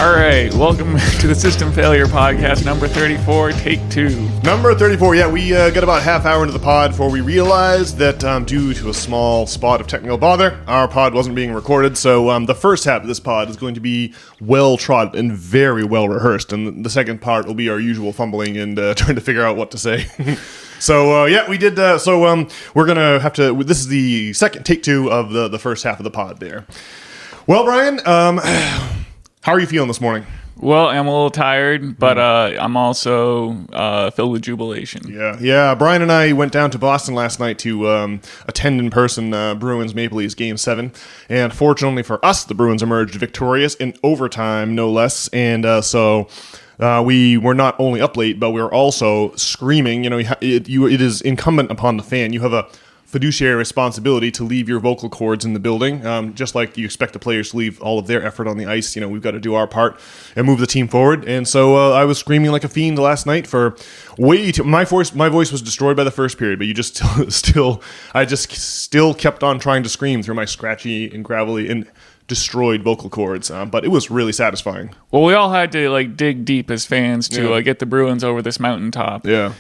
All right, welcome to the System Failure Podcast, number 34, take 2. Number 34, yeah, we got about half hour into the pod before we realized that due to a small spot of technical bother, our pod wasn't being recorded, so the first half of this pod is going to be well-trod and very well-rehearsed, and the second part will be our usual fumbling and trying to figure out what to say. So, yeah, we did, we're going to have to, this is the second take 2 of the first half of the pod there. Well, Brian, how are you feeling this morning? Well, I'm a little tired, but I'm also filled with jubilation. Yeah. Brian and I went down to Boston last night to attend in person Bruins Maple Leafs Game 7. And fortunately for us, the Bruins emerged victorious in overtime, no less. And so we were not only up late, but we were also screaming. You know, it is incumbent upon the fan. You have a fiduciary responsibility to leave your vocal cords in the building, just like you expect the players to leave all of their effort on the ice. You know, we've got to do our part and move the team forward. And so I was screaming like a fiend last night for way too. My voice was destroyed by the first period, but you just I still kept on trying to scream through my scratchy and gravelly and destroyed vocal cords, but it was really satisfying. Well, we all had to dig deep as fans to get the Bruins over this mountaintop. Yeah.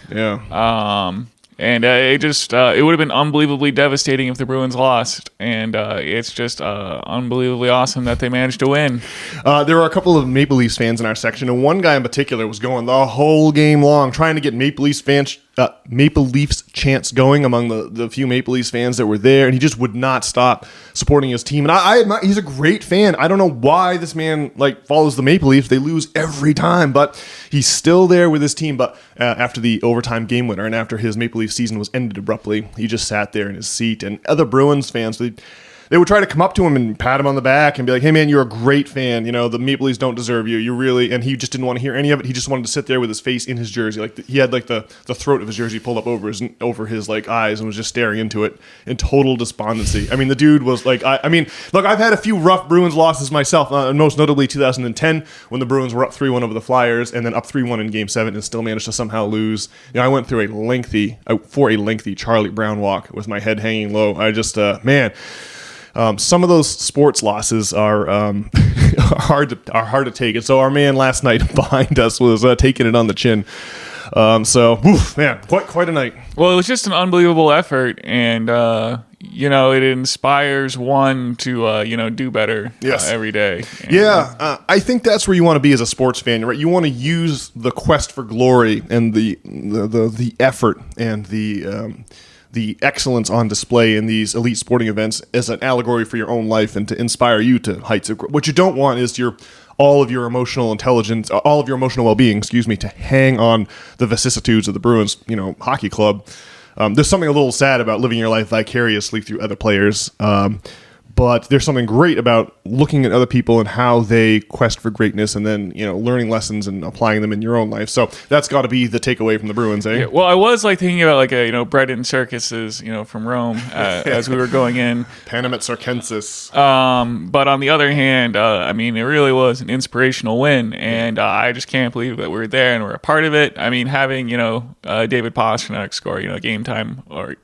And it would have been unbelievably devastating if the Bruins lost. And it's just unbelievably awesome that they managed to win. There were a couple of Maple Leafs fans in our section, and one guy in particular was going the whole game long trying to get Maple Leafs chants going among the few Maple Leafs fans that were there, and he just would not stop supporting his team. And I admire, he's a great fan. I don't know why this man follows the Maple Leafs. They lose every time, but he's still there with his team. But after the overtime game winner and after his Maple Leafs season was ended abruptly, he just sat there in his seat. And other Bruins fans, they would try to come up to him and pat him on the back and be like, "Hey man, you're a great fan. You know, the Maple Leafs don't deserve you. You really." And he just didn't want to hear any of it. He just wanted to sit there with his face in his jersey, he had the throat of his jersey pulled up over his eyes and was just staring into it in total despondency. I mean, the dude was like, look, I've had a few rough Bruins losses myself, most notably 2010 when the Bruins were up 3-1 over the Flyers and then up 3-1 in Game 7 and still managed to somehow lose. You know, I went through a lengthy Charlie Brown walk with my head hanging low. I just, man. Some of those sports losses are hard to take, and so our man last night behind us was taking it on the chin. Man, quite a night. Well, it was just an unbelievable effort, and it inspires one to do better every day. And, I think that's where you want to be as a sports fan, right? You want to use the quest for glory and the effort and the excellence on display in these elite sporting events as an allegory for your own life and to inspire you to heights of growth. What you don't want is all of your emotional intelligence, all of your emotional well-being, to hang on the vicissitudes of the Bruins, hockey club. There's something a little sad about living your life vicariously through other players. But there's something great about looking at other people and how they quest for greatness and then, learning lessons and applying them in your own life. So that's got to be the takeaway from the Bruins, eh? Yeah, well, I was thinking about bread and circuses, from Rome as we were going in. Panem et circenses. But on the other hand, it really was an inspirational win. And I just can't believe that we're there and we're a part of it. I mean, having, David Pastrnak score, game time or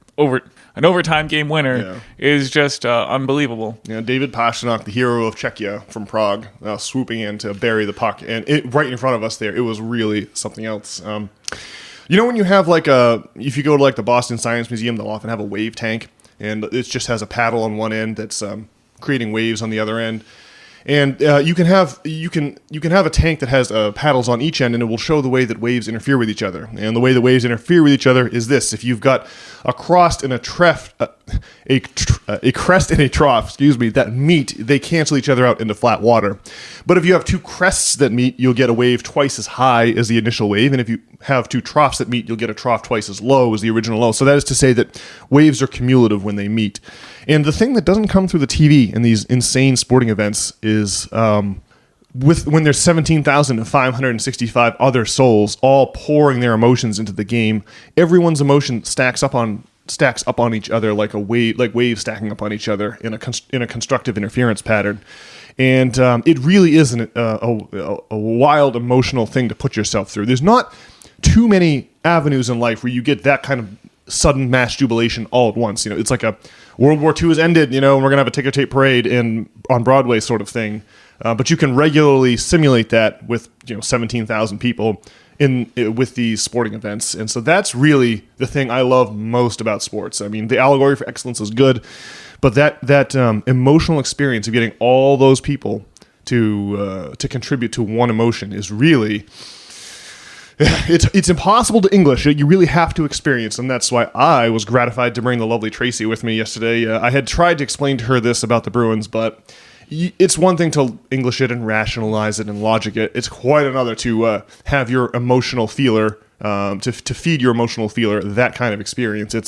an overtime game winner is just unbelievable. Yeah, David Pastrnak, the hero of Czechia from Prague, swooping in to bury the puck, and right in front of us there, it was really something else. When you have if you go to the Boston Science Museum, they'll often have a wave tank, and it just has a paddle on one end that's creating waves on the other end. And you can have a tank that has paddles on each end, and it will show the way that waves interfere with each other. And the way that waves interfere with each other is this: if you've got a crest and a trough, that meet, they cancel each other out into flat water. But if you have two crests that meet, you'll get a wave twice as high as the initial wave, and if you have two troughs that meet, you'll get a trough twice as low as the original low. So that is to say that waves are cumulative when they meet. And the thing that doesn't come through the TV in these insane sporting events is when there's 17,565 other souls all pouring their emotions into the game, everyone's emotion stacks up on each other like waves stacking up on each other in a constructive interference pattern. And it really is a wild emotional thing to put yourself through. There's not too many avenues in life where you get that kind of sudden mass jubilation all at once. It's like a World War II has ended, and we're going to have a ticker tape parade on Broadway sort of thing. But you can regularly simulate that with 17,000 people with these sporting events. And so that's really the thing I love most about sports. I mean, the allegory for excellence is good, but that emotional experience of getting all those people to contribute to one emotion is really, it's impossible to English. You really have to experience, and that's why I was gratified to bring the lovely Tracy with me yesterday. I had tried to explain to her this about the Bruins, but it's one thing to English it and rationalize it and logic it. It's quite another to have your emotional feeler, to feed your emotional feeler that kind of experience. It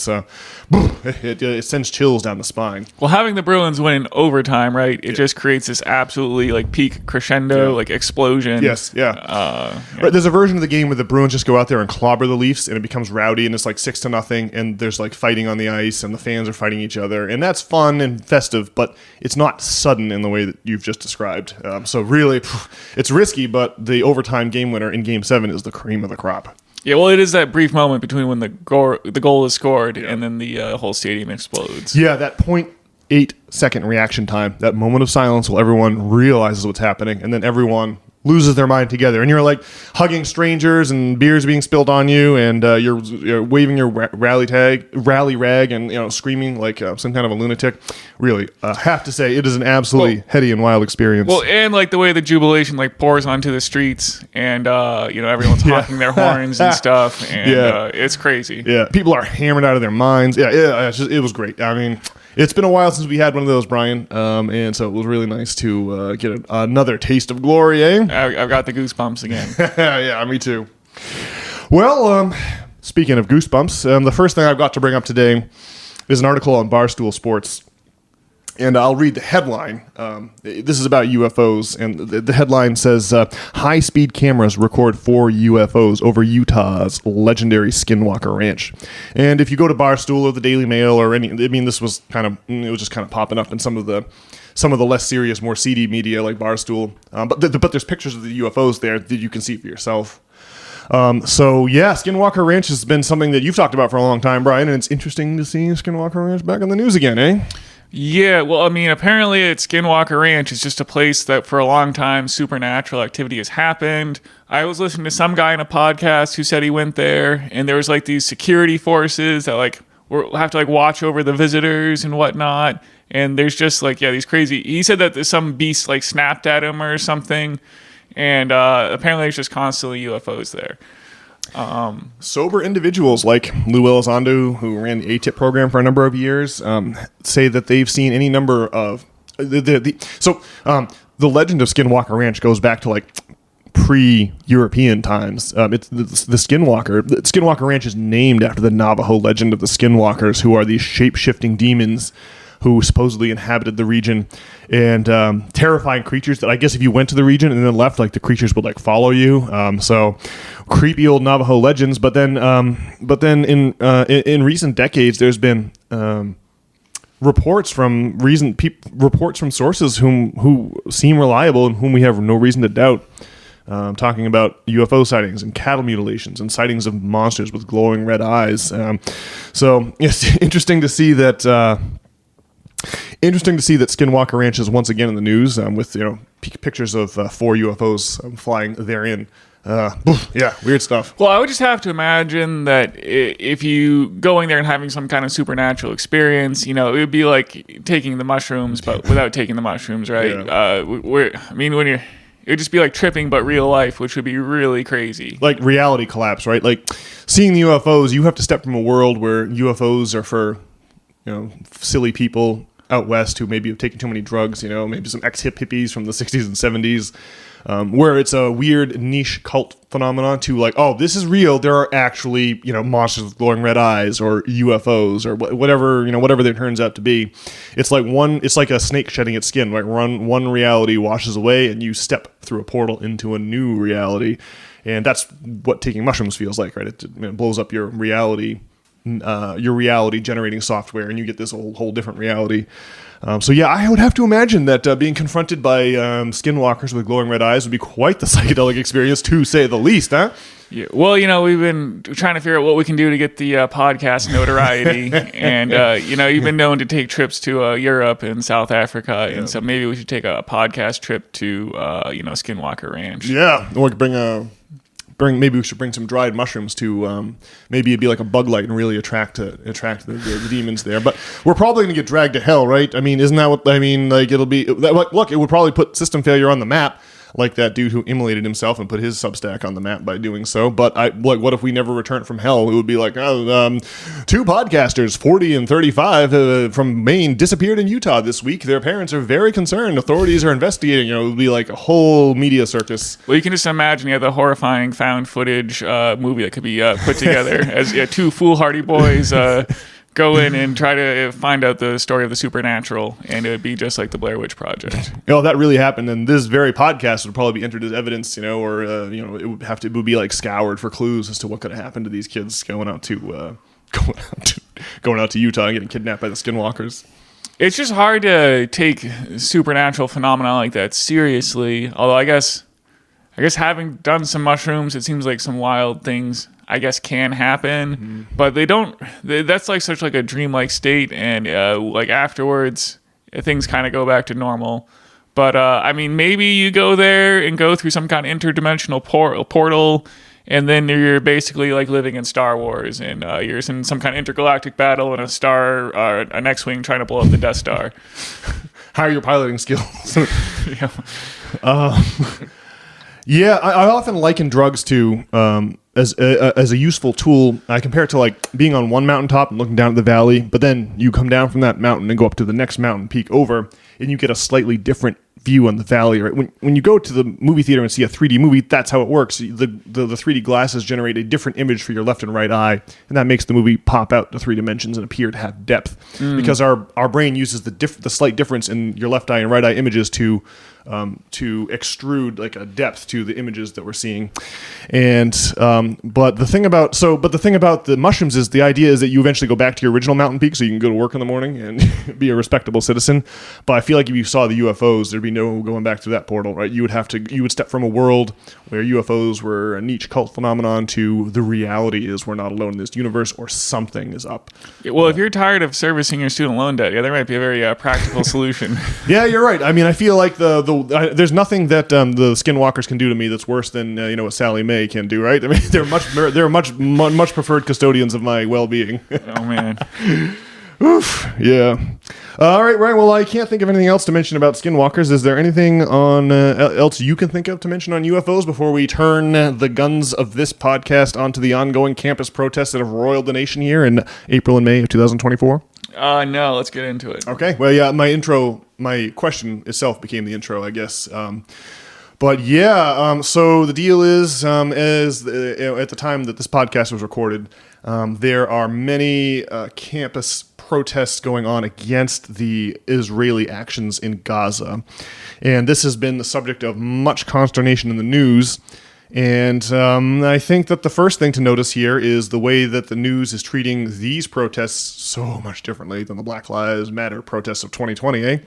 sends chills down the spine. Well, having the Bruins win in overtime, right? It just creates this absolutely like peak crescendo, like explosion. Yes, Right, there's a version of the game where the Bruins just go out there and clobber the Leafs, and it becomes rowdy, and it's like 6-0, and there's like fighting on the ice, and the fans are fighting each other, and that's fun and festive, but it's not sudden in the way that you've just described. So really, it's risky, but the overtime game winner in Game 7 is the cream of the crop. Yeah, well, it is that brief moment between when the goal is scored and then the whole stadium explodes. Yeah, that 0.8 second reaction time, that moment of silence while everyone realizes what's happening, and then everyone loses their mind together. And you're like hugging strangers, and beers being spilled on you, and you're waving your rally rag, and screaming like some kind of a lunatic. Really, have to say, it is an absolutely heady and wild experience. Well, and like the way the jubilation like pours onto the streets, and everyone's honking their horns and stuff, and it's crazy. Yeah, people are hammered out of their minds. It was great. I mean, it's been a while since we had one of those, Brian, and so it was really nice to get another taste of glory, eh? I've got the goosebumps again. Yeah, me too. Well, speaking of goosebumps, the first thing I've got to bring up today is an article on Barstool Sports. And I'll read the headline. This is about UFOs, and the headline says, high-speed cameras record 4 UFOs over Utah's legendary Skinwalker Ranch. And if you go to Barstool or the Daily Mail or this was just kind of popping up in some of the less serious, more seedy media like Barstool. But there's pictures of the UFOs there that you can see for yourself. Skinwalker Ranch has been something that you've talked about for a long time, Brian, and it's interesting to see Skinwalker Ranch back on the news again, eh? Yeah, well, I mean, apparently at Skinwalker Ranch is just a place that for a long time supernatural activity has happened. I was listening to some guy in a podcast who said he went there, and there was like these security forces that like have to like watch over the visitors and whatnot. And there's just like, these crazy. He said that there's some beast like snapped at him or something, and apparently there's just constantly UFOs there. Sober individuals like Lou Elizondo, who ran the ATIP program for a number of years, say that they've seen any number of the legend of Skinwalker Ranch goes back to like pre-European times. It's the Skinwalker. The Skinwalker Ranch is named after the Navajo legend of the Skinwalkers, who are these shape-shifting demons who supposedly inhabited the region, and terrifying creatures that I guess if you went to the region and then left, like the creatures would like follow you. So creepy old Navajo legends. But then in recent decades, there's been reports from sources who seem reliable and whom we have no reason to doubt. Talking about UFO sightings and cattle mutilations and sightings of monsters with glowing red eyes. So it's interesting to see that. Interesting to see that Skinwalker Ranch is once again in the news with pictures of 4 UFOs flying therein. Weird stuff. Well, I would just have to imagine that if you going there and having some kind of supernatural experience, it would be like taking the mushrooms, but without taking the mushrooms, right? Yeah. It would just be like tripping, but real life, which would be really crazy. Like reality collapse, right? Like seeing the UFOs, you have to step from a world where UFOs are for silly people out west who maybe have taken too many drugs, maybe some ex-hip hippies from the 60s and 70s, where it's a weird niche cult phenomenon to like, oh, this is real. There are actually, monsters with glowing red eyes or UFOs or whatever that turns out to be. It's like a snake shedding its skin, right? One reality washes away and you step through a portal into a new reality. And that's what taking mushrooms feels like, right? It blows up your reality your reality generating software, and you get this whole different reality. So yeah, I would have to imagine that being confronted by skinwalkers with glowing red eyes would be quite the psychedelic experience, to say the least, huh? Yeah. Well, we've been trying to figure out what we can do to get the podcast notoriety, and you've been known to take trips to Europe and South Africa, and so maybe we should take a podcast trip to Skinwalker Ranch. Yeah, or we could maybe we should bring some dried mushrooms to maybe it'd be like a bug light and really attract the demons there. But we're probably going to get dragged to hell, right? I mean, isn't that what I mean? Like it'll be look, it would probably put system failure on the map. Like that dude who immolated himself and put his Substack on the map by doing so. But what if we never return from hell? It would be like, two podcasters, 40 and 35 from Maine, disappeared in Utah this week. Their parents are very concerned. Authorities are investigating. It would be like a whole media circus. Well, you can just imagine the horrifying found footage movie that could be put together as two foolhardy boys go in and try to find out the story of the supernatural, and it would be just like the Blair Witch Project. That really happened, and this very podcast would probably be entered as evidence, or it would be like scoured for clues as to what could have happened to these kids going out to Utah and getting kidnapped by the skinwalkers. It's just hard to take supernatural phenomena like that seriously. Although I guess having done some mushrooms, it seems like some wild things can happen, but they don't. That's like such like a dreamlike state, and like afterwards, things kind of go back to normal. But maybe you go there and go through some kind of interdimensional portal, and then you're basically like living in Star Wars, and you're in some kind of intergalactic battle in an X-wing trying to blow up the Death Star. How are your piloting skills? Yeah. I often liken drugs to as a useful tool. I compare it to like being on one mountaintop and looking down at the valley, but then you come down from that mountain and go up to the next mountain peak over, and you get a slightly different view on the valley. Right? When you go to the movie theater and see a 3D movie, that's how it works. The 3D glasses generate a different image for your left and right eye, and that makes the movie pop out to 3 dimensions and appear to have depth. Because our brain uses the slight difference in your left eye and right eye images to extrude like a depth to the images that we're seeing. And but the thing about the mushrooms is the idea is that you eventually go back to your original mountain peak so you can go to work in the morning and be a respectable citizen. But I feel like if you saw the UFOs, there'd be no going back to that portal, right? You would step from a world where UFOs were a niche cult phenomenon to the reality is we're not alone in this universe, or something is up. Well, if you're tired of servicing your student loan debt, there might be a very practical solution. Yeah, you're right. I mean, I feel like there's nothing that the skinwalkers can do to me that's worse than what Sally Mae can do, right? I mean, they're much preferred custodians of my well-being. Oh man. Oof. Yeah. All right, Ryan. Well, I can't think of anything else to mention about skinwalkers. Is there anything else you can think of to mention on UFOs before we turn the guns of this podcast onto the ongoing campus protests that have roiled the nation here in April and May of 2024? No, let's get into it. Okay. Well, yeah, my question itself became the intro, I guess. But yeah, so the deal is, at the time that this podcast was recorded, there are many campus protests going on against the Israeli actions in Gaza. And this has been the subject of much consternation in the news. And I think that the first thing to notice here is the way that the news is treating these protests so much differently than the Black Lives Matter protests of 2020, eh?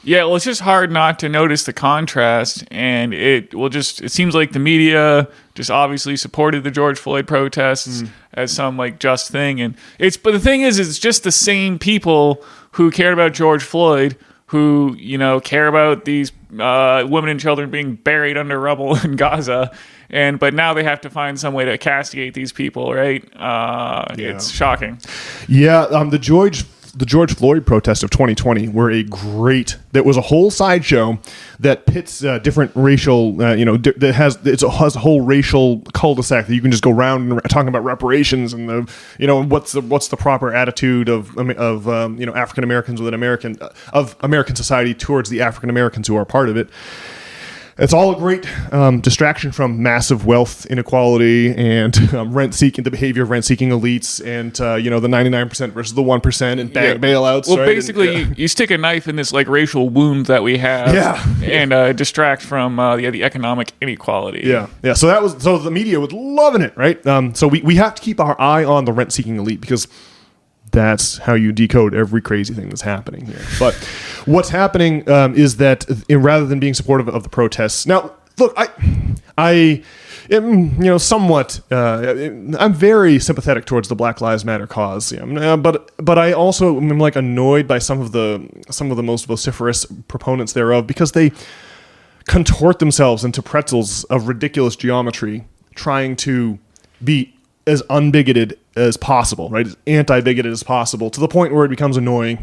Yeah, well, it's just hard not to notice the contrast, and it seems like the media just obviously supported the George Floyd protests as some like just thing, but the thing is, it's just the same people who cared about George Floyd who care about these women and children being buried under rubble in Gaza, but now they have to find some way to castigate these people, right? It's shocking. Yeah, the George Floyd protest of 2020 that was a whole sideshow that pits different racial, that has a whole racial cul-de-sac that you can just go around and talking about reparations and what's the proper attitude of African Americans of American society towards the African Americans who are part of it. It's all a great distraction from massive wealth inequality and the behavior of rent-seeking elites, and the 99% versus the 1% and bank bailouts. Well, right? basically, you stick a knife in this like racial wound that we have, and distract from the economic inequality. Yeah. So the media was loving it, right? So we have to keep our eye on the rent-seeking elite, because that's how you decode every crazy thing that's happening here. But what's happening is that rather than being supportive of the protests, now look, I am somewhat. I'm very sympathetic towards the Black Lives Matter cause, but I also am like annoyed by some of the most vociferous proponents thereof, because they contort themselves into pretzels of ridiculous geometry, trying to be as unbigoted as possible, right? As anti-bigoted as possible, to the point where it becomes annoying.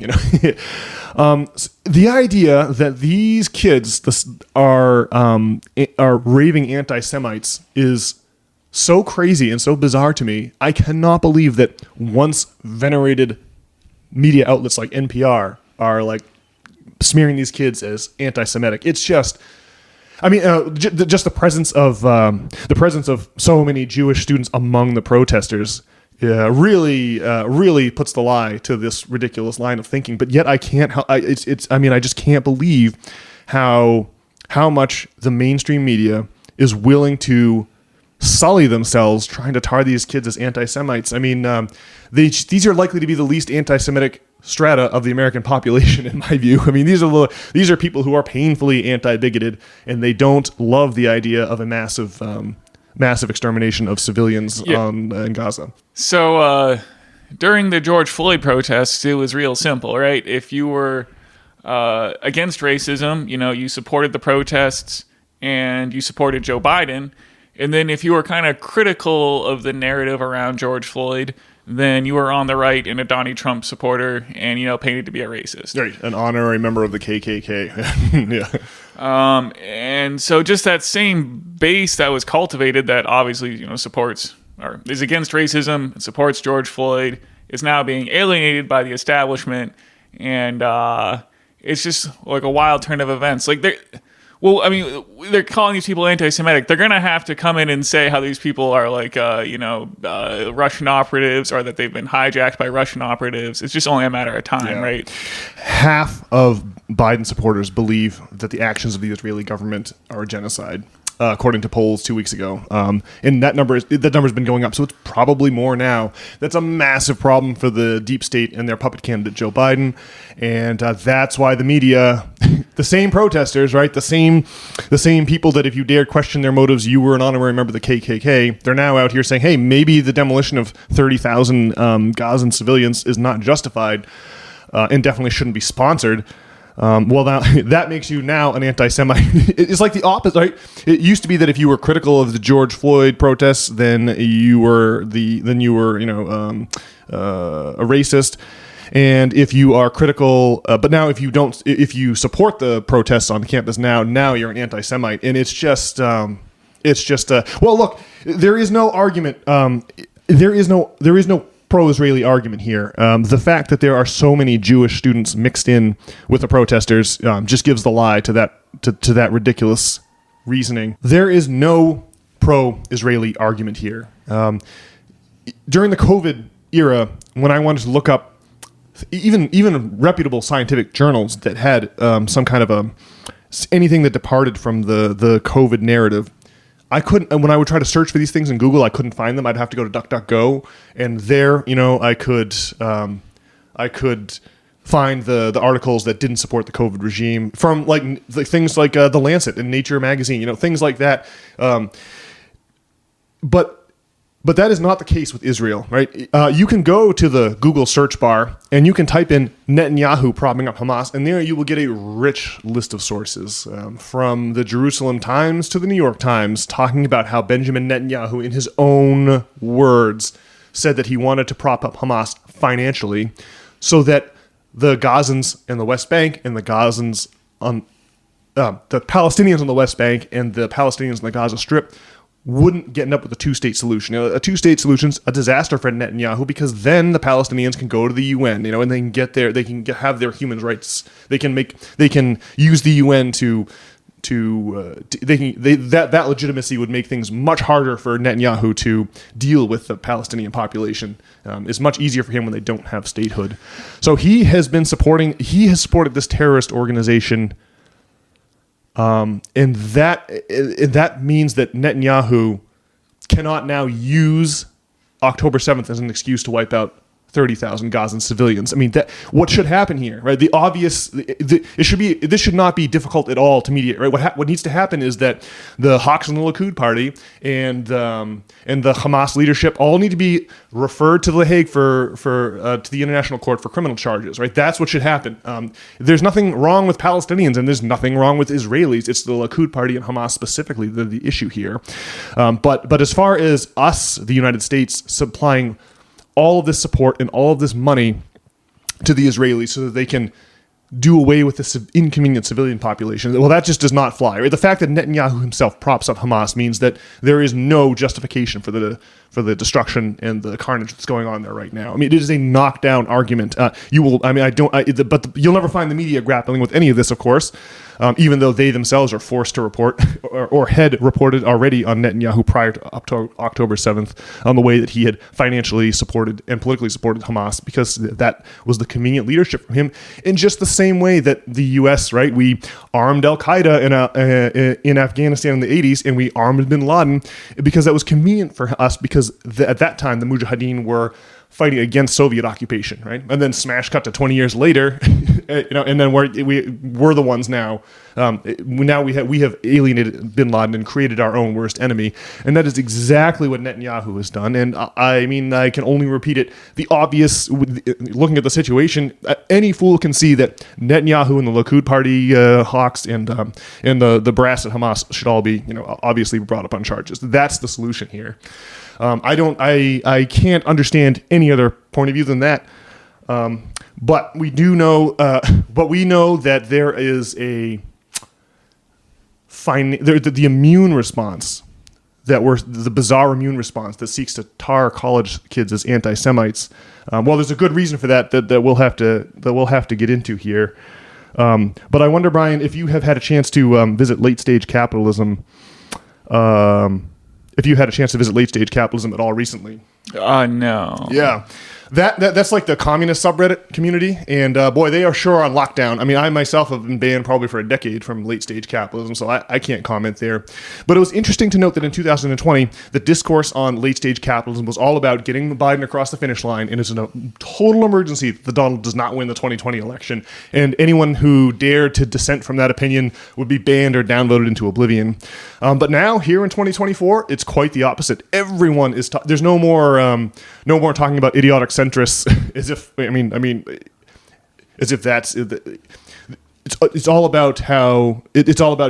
The idea that these kids are raving anti-Semites is so crazy and so bizarre to me. I cannot believe that once venerated media outlets like NPR are like smearing these kids as anti-Semitic. It's just. I mean, just the presence of so many Jewish students among the protesters really puts the lie to this ridiculous line of thinking. But yet I can't. I just can't believe how much the mainstream media is willing to sully themselves trying to tar these kids as anti-Semites. I mean, these are likely to be the least anti-Semitic strata of the American population, in my view. I mean, these are people who are painfully anti-bigoted, and they don't love the idea of a massive extermination of civilians in Gaza. So during the George Floyd protests, it was real simple, right? If you were against racism, you supported the protests and you supported Joe Biden. And then if you were kind of critical of the narrative around George Floyd, then you were on the right and a Donnie Trump supporter and, painted to be a racist. Right, an honorary member of the KKK. Yeah. And so just that same base that was cultivated that obviously, supports or is against racism and supports George Floyd is now being alienated by the establishment. And it's just like a wild turn of events. Like they're calling these people anti-Semitic. They're going to have to come in and say how these people are like, Russian operatives, or that they've been hijacked by Russian operatives. It's just only a matter of time, right? Half of Biden supporters believe that the actions of the Israeli government are a genocide, according to polls 2 weeks ago. And that number's been going up, so it's probably more now. That's a massive problem for the deep state and their puppet candidate, Joe Biden. And that's why the media, the same protesters, right? The same people that if you dared question their motives, you were an honorary member of the KKK. They're now out here saying, hey, maybe the demolition of 30,000 Gazan civilians is not justified and definitely shouldn't be sponsored. Well, now that makes you now an anti-Semite. It's like the opposite, right? It used to be that if you were critical of the George Floyd protests, then you were a racist. And if you are critical, but now if you support the protests on campus now you're an anti-Semite, and it's just well, look, there is no argument. There is no pro-Israeli argument here. The fact that there are so many Jewish students mixed in with the protesters just gives the lie to that ridiculous reasoning. There is no pro-Israeli argument here. During the COVID era, when I wanted to look up even reputable scientific journals that had some kind of anything that departed from the COVID narrative, I couldn't. When I would try to search for these things in Google, I couldn't find them. I'd have to go to DuckDuckGo, and there, I could find the articles that didn't support the COVID regime from like things like The Lancet and Nature magazine, things like that. But that is not the case with Israel, right? You can go to the Google search bar and you can type in Netanyahu propping up Hamas, and there you will get a rich list of sources from the Jerusalem Times to the New York Times talking about how Benjamin Netanyahu, in his own words, said that he wanted to prop up Hamas financially so that the Gazans in the West Bank and the Gazans on the Palestinians on the West Bank and the Palestinians in the Gaza Strip wouldn't get up with a two-state solution. A two-state solution's a disaster for Netanyahu, because then the Palestinians can go to the UN, and they can have their human rights. They can use the UN to that legitimacy would make things much harder for Netanyahu to deal with the Palestinian population. It's much easier for him when they don't have statehood. So he has supported this terrorist organization, and that means that Netanyahu cannot now use October 7th as an excuse to wipe out 30,000 Gazan civilians. I mean, what should happen here, right? This should not be difficult at all to mediate, right? What needs to happen is that the Hawks and the Likud party and the Hamas leadership all need to be referred to The Hague to the International Court for criminal charges, right? That's what should happen. There's nothing wrong with Palestinians and there's nothing wrong with Israelis. It's the Likud party and Hamas specifically that are the issue here. But as far as us, the United States, supplying all of this support and all of this money to the Israelis so that they can do away with this inconvenient civilian population. Well, that just does not fly. Right? The fact that Netanyahu himself props up Hamas means that there is no justification for the destruction and the carnage that's going on there right now. I mean, it is a knockdown argument. But you'll never find the media grappling with any of this, of course. Even though they themselves are forced to report or had reported already on Netanyahu prior to October 7th on the way that he had financially supported and politically supported Hamas, because that was the convenient leadership from him, in just the same way that the U.S., right, we armed al-Qaeda in Afghanistan in the 80s, and we armed bin Laden because that was convenient for us, because at that time the Mujahideen were fighting against Soviet occupation, right? And then smash cut to 20 years later, and then we're the ones now. We have alienated bin Laden and created our own worst enemy, and that is exactly what Netanyahu has done. And I mean, I can only repeat it. The obvious, looking at the situation, any fool can see that Netanyahu and the Likud party hawks and the brass at Hamas should all be, obviously brought up on charges. That's the solution here. I can't understand any other point of view than that. But we know that there is the immune response, the bizarre immune response that seeks to tar college kids as anti-Semites. Well, there's a good reason for that we'll have to get into here. But I wonder, Brian, if you have had a chance to visit Late Stage Capitalism. If you had a chance to visit Late Stage Capitalism at all recently. No. Yeah. That's like the communist subreddit community, and boy, they are sure on lockdown. I mean, I myself have been banned probably for a decade from Late Stage Capitalism, so I can't comment there. But it was interesting to note that in 2020, the discourse on Late Stage Capitalism was all about getting Biden across the finish line, and it's a total emergency that Donald does not win the 2020 election, and anyone who dared to dissent from that opinion would be banned or downvoted into oblivion. But now, here in 2024, it's quite the opposite. Everyone is there's no more talking about idiotic centrists as if that's it's all about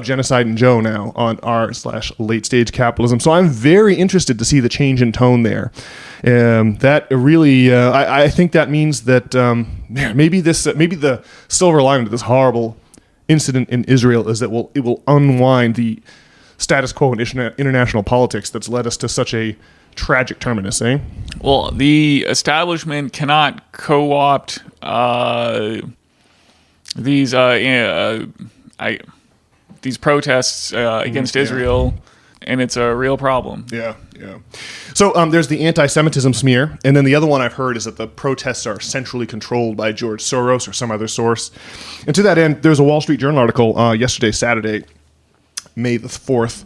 genocide and Joe now on r/late stage capitalism. So I'm very interested to see the change in tone there. That really I think that means that maybe the silver lining to this horrible incident in Israel is that it will unwind the status quo in international politics that's led us to such a tragic terminus, eh? Well, the establishment cannot co-opt these protests against Israel, and it's a real problem. Yeah. So there's the anti-Semitism smear, and then the other one I've heard is that the protests are centrally controlled by George Soros or some other source. And to that end, there's a Wall Street Journal article yesterday, Saturday, May the 4th,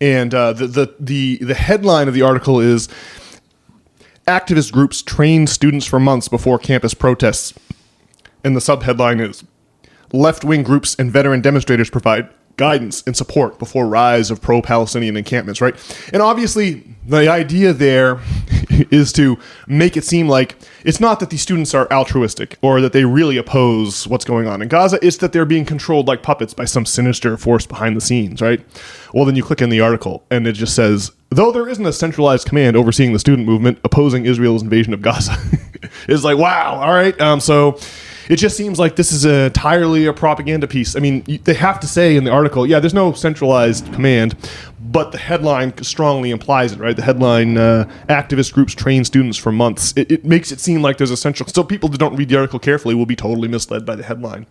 and the headline of the article is "Activist Groups Train Students for Months Before Campus Protests," and the subheadline is "Left-Wing Groups and Veteran Demonstrators Provide Guidance and Support Before Rise of Pro-Palestinian Encampments," right? And obviously, the idea there is to make it seem like it's not that these students are altruistic or that they really oppose what's going on in Gaza. It's that they're being controlled like puppets by some sinister force behind the scenes, right? Well, then you click in the article and it just says, though there isn't a centralized command overseeing the student movement opposing Israel's invasion of Gaza. It's like, wow, all right. So it just seems like this is entirely a propaganda piece. I mean, they have to say in the article, yeah, there's no centralized command, but the headline strongly implies it, right? The headline, "Activist Groups Train Students for Months." It makes it seem like there's a central... So people that don't read the article carefully will be totally misled by the headline.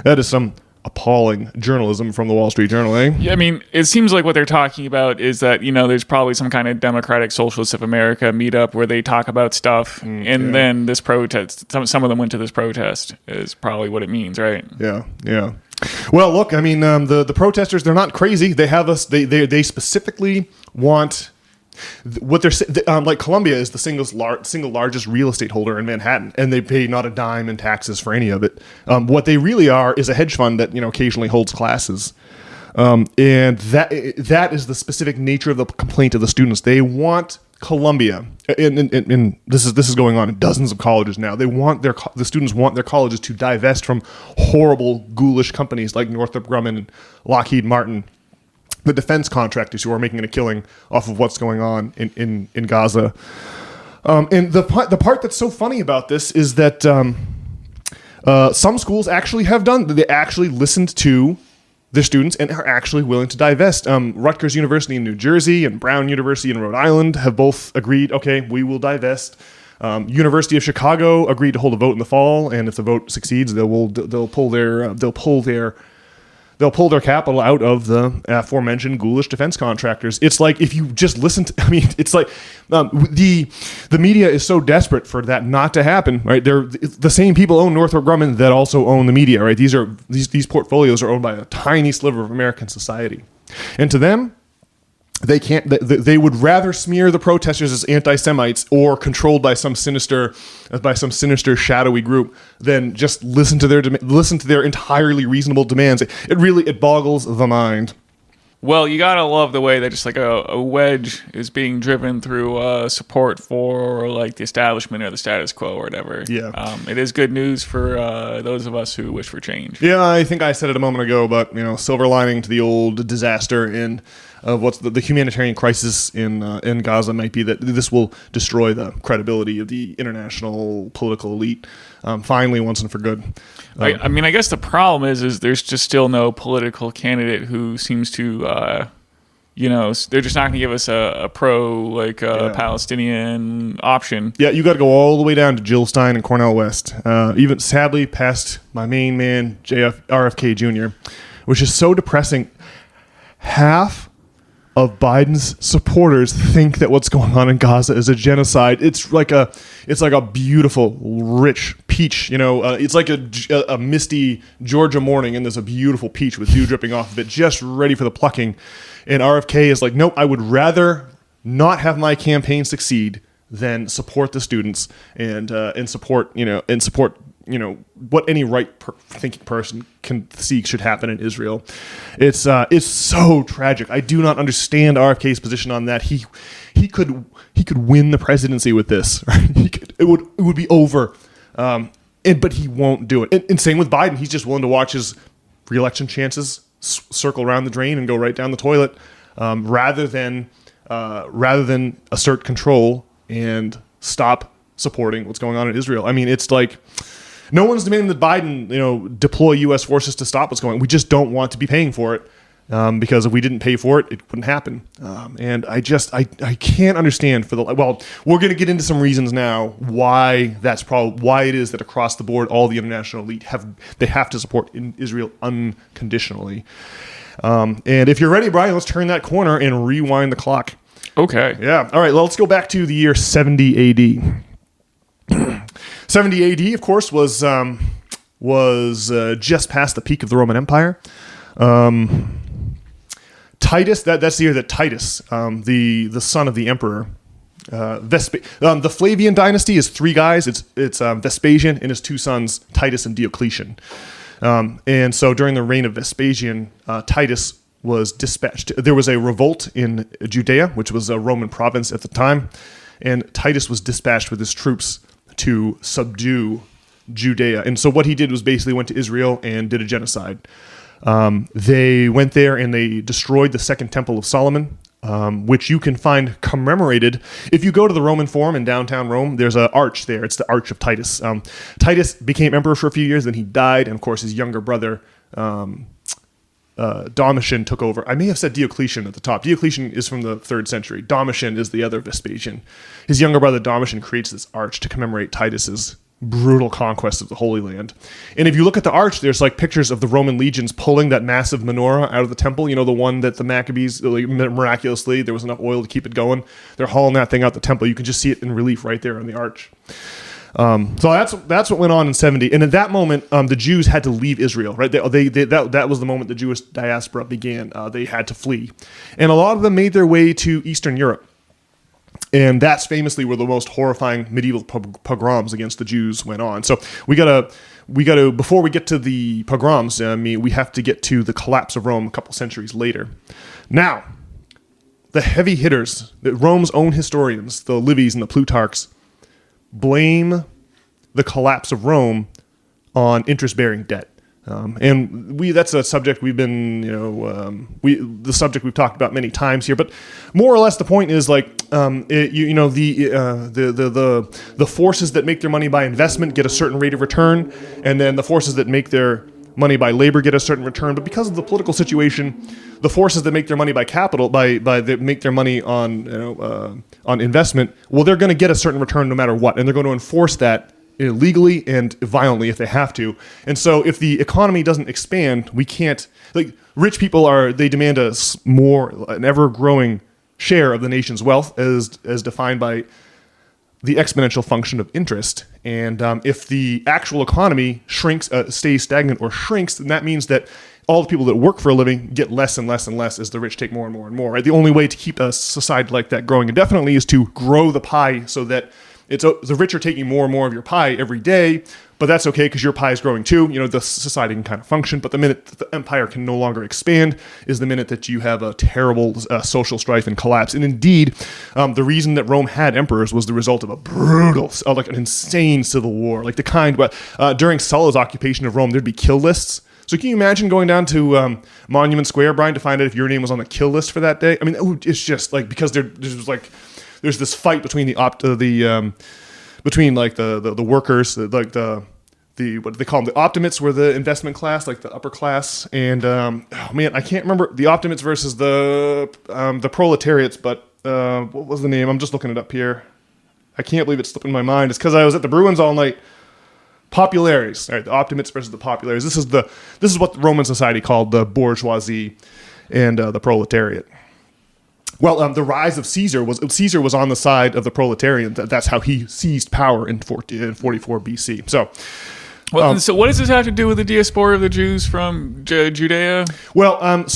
That is some appalling journalism from the Wall Street Journal, eh? Yeah, I mean, it seems like what they're talking about is that, there's probably some kind of Democratic Socialists of America meetup where they talk about stuff, and then this protest, some of them went to this protest, is probably what it means, right? Yeah, yeah. Well, look, I mean, the protesters, they're not crazy. They have us. They specifically want what they're like. Columbia is the single largest real estate holder in Manhattan, and they pay not a dime in taxes for any of it. What they really are is a hedge fund that occasionally holds classes. And that is the specific nature of the complaint of the students. They want Columbia, and this is going on in dozens of colleges now. The students want their colleges to divest from horrible, ghoulish companies like Northrop Grumman and Lockheed Martin, the defense contractors who are making a killing off of what's going on in Gaza. And the part that's so funny about this is that some schools actually have done. They actually listened to their students and are actually willing to divest. Rutgers University in New Jersey and Brown University in Rhode Island have both agreed, okay, we will divest. University of Chicago agreed to hold a vote in the fall, and if the vote succeeds, they'll pull their capital out of the aforementioned ghoulish defense contractors. It's like if you just listen to, it's like the media is so desperate for that not to happen, right? They're the same people own Northrop Grumman that also own the media, right? These portfolios are owned by a tiny sliver of American society, and to them, they can't. They would rather smear the protesters as anti-Semites or controlled by some sinister, shadowy group than just listen to their entirely reasonable demands. It boggles the mind. Well, you gotta love the way that just like a wedge is being driven through support for like the establishment or the status quo or whatever. Yeah, it is good news for those of us who wish for change. Yeah, I think I said it a moment ago, but silver lining to the old disaster in what's the humanitarian crisis in Gaza might be that this will destroy the credibility of the international political elite finally once and for good. I mean, I guess the problem is there's just still no political candidate who seems to, they're just not going to give us a pro-Palestinian option. Yeah, you got to go all the way down to Jill Stein and Cornel West, even sadly past my main man, RFK Jr., which is so depressing. Half of Biden's supporters think that what's going on in Gaza is a genocide. It's like a beautiful, rich peach. It's like a misty Georgia morning, and there's a beautiful peach with dew dripping off of it, just ready for the plucking. And RFK is like, nope, I would rather not have my campaign succeed than support the students and support what any thinking person can see should happen in Israel. It's so tragic. I do not understand RFK's position on that. He could win the presidency with this. Right? It would be over. But he won't do it. And same with Biden. He's just willing to watch his re-election chances circle around the drain and go right down the toilet, rather than assert control and stop supporting what's going on in Israel. I mean, it's like no one's demanding that Biden, deploy U.S. forces to stop what's going on. We just don't want to be paying for it, because if we didn't pay for it, it wouldn't happen. And I can't understand we're going to get into some reasons now why why it is that across the board all the international elite have to support Israel unconditionally. And if you're ready, Brian, let's turn that corner and rewind the clock. Okay. Yeah. All right. Well, let's go back to the year 70 AD. 70 AD, of course, was just past the peak of the Roman Empire. Titus, that's the year that Titus, the son of the emperor, the Flavian dynasty is three guys. It's Vespasian and his two sons, Titus and Diocletian. And so during the reign of Vespasian, Titus was dispatched. There was a revolt in Judea, which was a Roman province at the time, and Titus was dispatched with his troops to subdue Judea. And so what he did was basically went to Israel and did a genocide. They went there and they destroyed the Second Temple of Solomon, which you can find commemorated. If you go to the Roman Forum in downtown Rome, there's an arch there. It's the Arch of Titus. Titus became emperor for a few years, then he died, and of course his younger brother Domitian took over. I may have said Diocletian at the top. Diocletian is from the 3rd century. Domitian is the other Vespasian. His younger brother Domitian creates this arch to commemorate Titus's brutal conquest of the Holy Land. And if you look at the arch, there's like pictures of the Roman legions pulling that massive menorah out of the temple. You know, the one that the Maccabees, like, miraculously, there was enough oil to keep it going. They're hauling that thing out the temple. You can just see it in relief right there on the arch. So that's what went on in 70. And at that moment, the Jews had to leave Israel, right? That was the moment the Jewish diaspora began. They had to flee. And a lot of them made their way to Eastern Europe. And that's famously where the most horrifying medieval pogroms against the Jews went on. So we gotta before we get to the pogroms, we have to get to the collapse of Rome a couple centuries later. Now, the heavy hitters, Rome's own historians, the Livies and the Plutarchs, blame the collapse of Rome on interest-bearing debt. And that's a subject we've been, the subject we've talked about many times here, but more or less the point is like, the forces that make their money by investment get a certain rate of return, and then the forces that make their money by labor get a certain return. But because of the political situation, the forces that make their money by capital, make their money on investment, well, they're going to get a certain return no matter what, and they're going to enforce that illegally and violently if they have to. And so if the economy doesn't expand, we can't, like, rich people they demand an ever-growing share of the nation's wealth as defined by the exponential function of interest. And if the actual economy shrinks, stays stagnant or shrinks, then that means that all the people that work for a living get less and less and less as the rich take more and more and more, right? The only way to keep a society like that growing indefinitely is to grow the pie so that the rich are taking more and more of your pie every day, but that's okay because your pie is growing too. You know, the society can kind of function, but the minute that the empire can no longer expand is the minute that you have a terrible social strife and collapse. And indeed, the reason that Rome had emperors was the result of a brutal, like an insane civil war, like the kind where during Sulla's occupation of Rome, there'd be kill lists. So can you imagine going down to Monument Square, Brian, to find out if your name was on the kill list for that day? I mean, it's just like, because there's this fight between the workers, like the what do they call them? The optimates were the investment class, like the upper class, and I can't remember the optimates versus the proletariats. But what was the name? I'm just looking it up here. I can't believe it's slipping my mind. It's because I was at the Bruins all night. Populares, all right? The optimates versus the populares. This is what the Roman society called the bourgeoisie and the proletariat. Well, the rise of Caesar was on the side of the proletarian. That's how he seized power in 44 BC. So, so what does this have to do with the diaspora of the Jews from Judea? Well,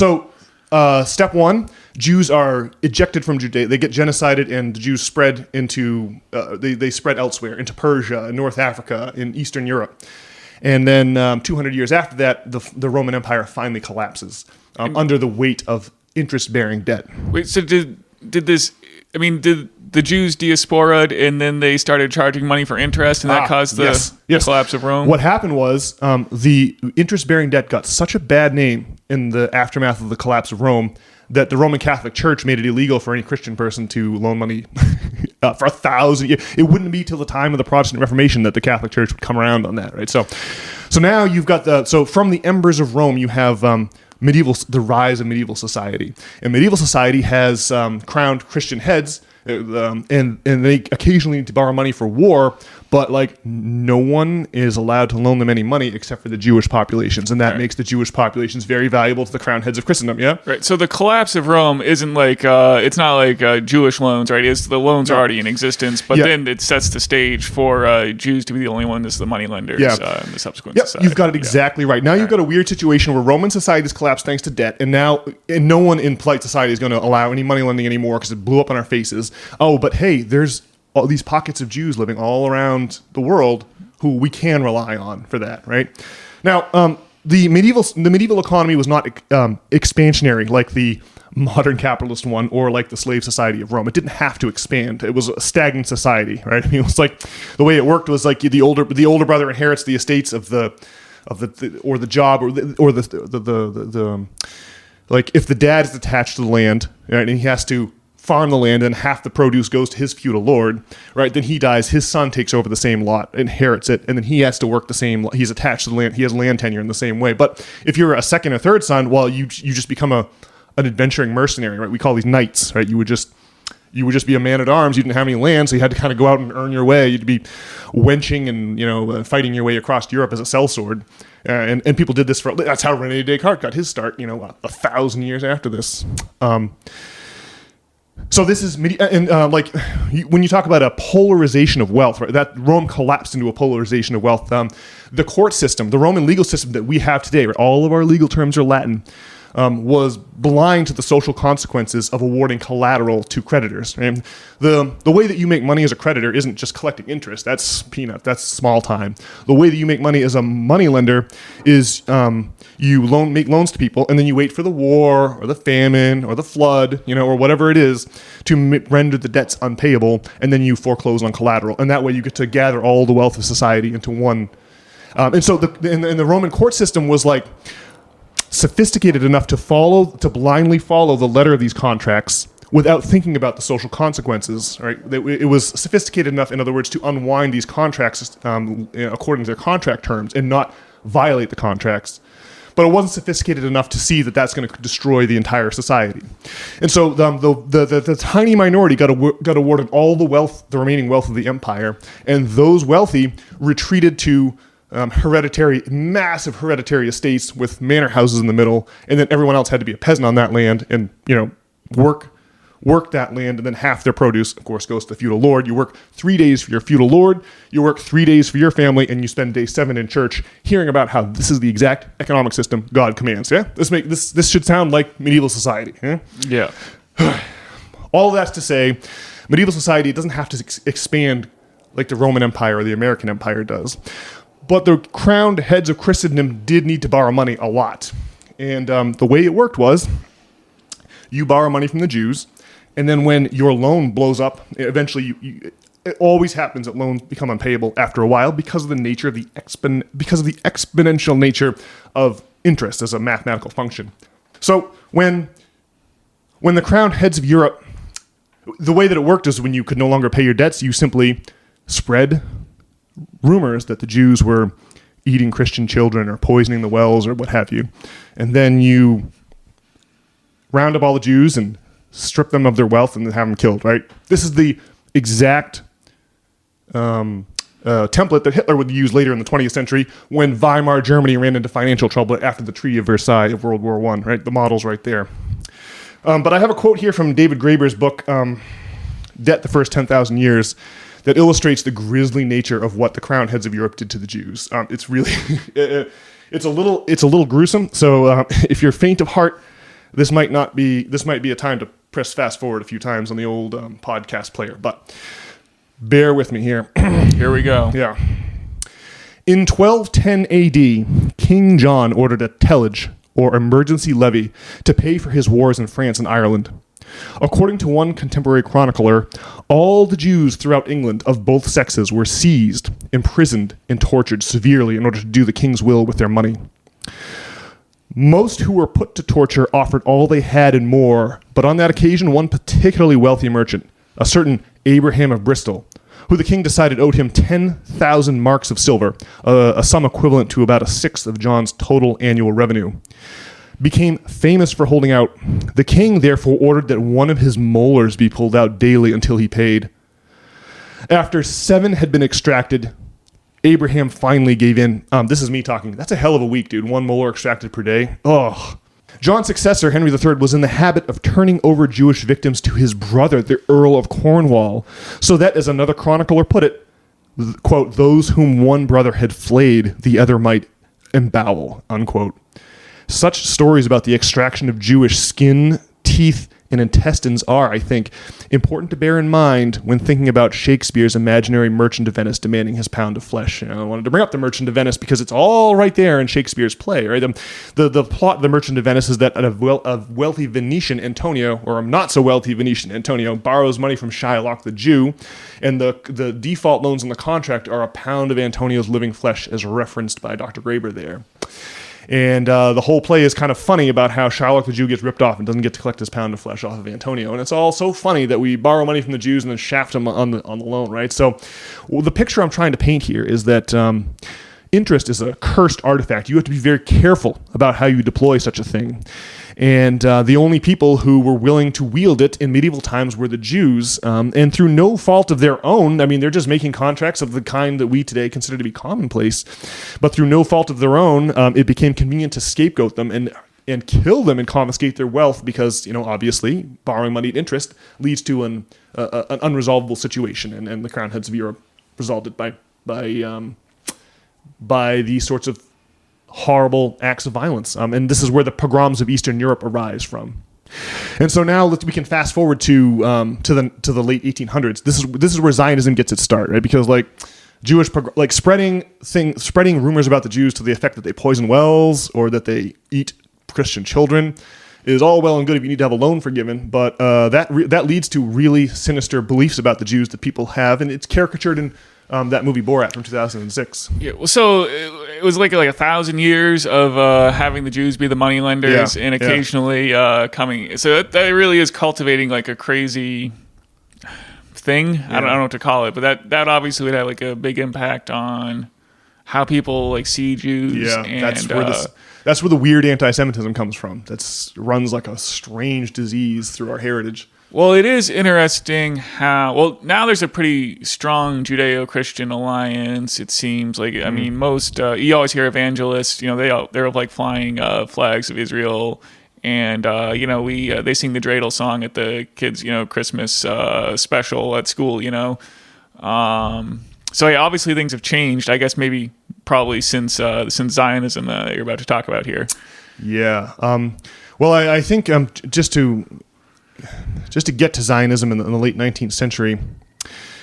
step one, Jews are ejected from Judea. They get genocided, and the Jews spread into they spread elsewhere, into Persia, North Africa, in Eastern Europe. And then 200 years after that, the Roman Empire finally collapses under the weight of interest-bearing debt. Wait, so did the Jews diaspora and then they started charging money for interest, and that caused the collapse of Rome? What happened was the interest-bearing debt got such a bad name in the aftermath of the collapse of Rome that the Roman Catholic Church made it illegal for any Christian person to loan money for 1,000 years. It wouldn't be till the time of the Protestant Reformation that the Catholic Church would come around on that, right? So now you've got from the embers of Rome, you have the rise of medieval society. And medieval society has crowned Christian heads, and they occasionally need to borrow money for war, but like no one is allowed to loan them any money except for the Jewish populations, and that makes the Jewish populations very valuable to the crowned heads of Christendom. Yeah, right. So the collapse of Rome isn't like it's not like Jewish loans, right? It's the loans are already in existence, but then it sets the stage for Jews to be the only one that's the money lenders in the subsequent society. You've got it exactly right. Now you've got a weird situation where Roman society has collapsed thanks to debt, and no one in polite society is going to allow any money lending anymore because it blew up on our faces. Oh, but hey, there's all these pockets of Jews living all around the world who we can rely on for that, right? Now, the medieval economy was not expansionary like the modern capitalist one or like the slave society of Rome. It didn't have to expand. It was a stagnant society, right? I mean, it was like the way it worked was like the older brother inherits the estates of the job like if the dad is attached to the land, right, and he has to farm the land and half the produce goes to his feudal lord, right? Then he dies, his son takes over the same lot, inherits it, and then he has to work the same, he's attached to the land, he has land tenure in the same way. But if you're a second or third son, well, you just become an adventuring mercenary, right? We call these knights, right? You would just you would just be a man at arms. You didn't have any land, so you had to kind of go out and earn your way. You'd be wenching and fighting your way across Europe as a sellsword. And people did this that's how René Descartes got his start. 1,000 years after this. So this is when you talk about a polarization of wealth, right? That Rome collapsed into a polarization of wealth. The court system, the Roman legal system that we have today, right? All of our legal terms are Latin. Was blind to the social consequences of awarding collateral to creditors. Right? The way that you make money as a creditor isn't just collecting interest. That's peanut. That's small time. The way that you make money as a moneylender is you make loans to people, and then you wait for the war or the famine or the flood, or whatever it is, to render the debts unpayable, and then you foreclose on collateral. And that way you get to gather all the wealth of society into one. And so the Roman court system was like sophisticated enough to blindly follow the letter of these contracts without thinking about the social consequences, right? It was sophisticated enough, in other words, to unwind these contracts according to their contract terms and not violate the contracts. But it wasn't sophisticated enough to see that that's going to destroy the entire society. And so the tiny minority got awarded all the wealth, the remaining wealth of the empire, and those wealthy retreated to massive hereditary estates with manor houses in the middle, and then everyone else had to be a peasant on that land and work that land, and then half their produce, of course, goes to the feudal lord. You work 3 days for your feudal lord, you work 3 days for your family, and you spend day 7 in church hearing about how this is the exact economic system God commands. Yeah, this should sound like medieval society. Yeah. All of that's to say, medieval society doesn't have to expand like the Roman Empire or the American Empire does. But the crowned heads of Christendom did need to borrow money a lot. And the way it worked was you borrow money from the Jews, and then when your loan blows up, eventually it always happens that loans become unpayable after a while because of the nature of the exponential nature of interest as a mathematical function. So when the crowned heads of Europe, the way that it worked is when you could no longer pay your debts, you simply spread rumors that the Jews were eating Christian children or poisoning the wells or what have you. And then you round up all the Jews and strip them of their wealth and then have them killed, right? This is the exact template that Hitler would use later in the 20th century when Weimar Germany ran into financial trouble after the Treaty of Versailles of World War I, right? The model's right there. But I have a quote here from David Graeber's book, Debt, the First 10,000 Years, that illustrates the grisly nature of what the crowned heads of Europe did to the Jews. It's really, it's a little gruesome. So if you're faint of heart, this might be a time to press fast forward a few times on the old podcast player. But bear with me here. Here we go. Yeah. In 1210 AD, King John ordered a tillage, or emergency levy, to pay for his wars in France and Ireland. According to one contemporary chronicler, all the Jews throughout England of both sexes were seized, imprisoned, and tortured severely in order to do the king's will with their money. Most who were put to torture offered all they had and more, but on that occasion one particularly wealthy merchant, a certain Abraham of Bristol, who the king decided owed him 10,000 marks of silver, a sum equivalent to about a sixth of John's total annual revenue, became famous for holding out. The king therefore ordered that one of his molars be pulled out daily until he paid. After 7 had been extracted, Abraham finally gave in. This is me talking. That's a hell of a week, dude. 1 molar extracted per day. Ugh. John's successor, Henry III, was in the habit of turning over Jewish victims to his brother, the Earl of Cornwall, so that, as another chronicler put it, quote, those whom one brother had flayed, the other might embowel, unquote. Such stories about the extraction of Jewish skin, teeth, and intestines are, I think, important to bear in mind when thinking about Shakespeare's imaginary merchant of Venice demanding his pound of flesh. I wanted to bring up the Merchant of Venice because it's all right there in Shakespeare's play. Right? The plot of the Merchant of Venice is that a wealthy Venetian Antonio, or a not so wealthy Venetian Antonio, borrows money from Shylock the Jew, and the default loans in the contract are a pound of Antonio's living flesh, as referenced by Dr. Graeber there. And the whole play is kind of funny about how Shylock the Jew gets ripped off and doesn't get to collect his pound of flesh off of Antonio. And it's all so funny that we borrow money from the Jews and then shaft them on the loan, right? So the picture I'm trying to paint here is that interest is a cursed artifact. You have to be very careful about how you deploy such a thing. And the only people who were willing to wield it in medieval times were the Jews. And through no fault of their own, I mean, they're just making contracts of the kind that we today consider to be commonplace. But through no fault of their own, it became convenient to scapegoat them and kill them and confiscate their wealth because, obviously, borrowing money at interest leads to an unresolvable situation. And the crown heads of Europe resolved it by these sorts of horrible acts of violence. And this is where the pogroms of Eastern Europe arise from. And so now we can fast forward to the late 1800s. This is where Zionism gets its start, right? Because spreading rumors about the Jews to the effect that they poison wells or that they eat Christian children is all well and good if you need to have a loan forgiven, but that leads to really sinister beliefs about the Jews that people have, and it's caricatured in that movie Borat from 2006. Yeah, well, so it was like 1,000 years of having the Jews be the moneylenders and occasionally coming. So that really is cultivating like a crazy thing. I don't know what to call it, but that obviously would have like a big impact on how people like see Jews. Yeah, and that's where the weird anti-Semitism comes from. That runs like a strange disease through our heritage. Well, it is interesting how... Well, now there's a pretty strong Judeo-Christian alliance, it seems. Like, I mean, most... you always hear evangelists, they're like flying flags of Israel. And, they sing the dreidel song at the kids', Christmas special at school, So, yeah, obviously things have changed, I guess probably since Zionism that you're about to talk about here. Yeah. Well, I think just to get to Zionism in the late 19th century,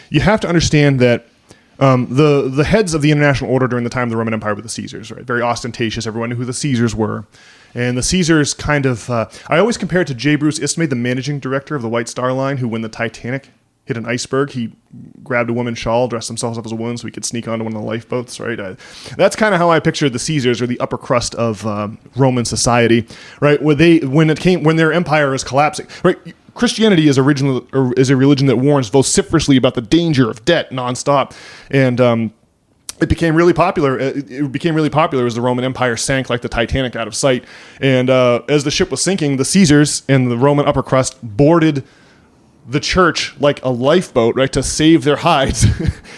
you have to understand that the heads of the international order during the time of the Roman Empire were the Caesars, right? Very ostentatious. Everyone knew who the Caesars were. And the Caesars kind of... I always compare it to J. Bruce Ismay, the managing director of the White Star Line, who, when the Titanic hit an iceberg, he grabbed a woman's shawl, dressed himself up as a woman so he could sneak onto one of the lifeboats, right? That's kind of how I pictured the Caesars, or the upper crust of Roman society, right? When their empire is collapsing, right? Christianity is a religion that warns vociferously about the danger of debt nonstop, and it became really popular. It became really popular as the Roman Empire sank like the Titanic out of sight, and as the ship was sinking, the Caesars and the Roman upper crust boarded the church like a lifeboat, right, to save their hides,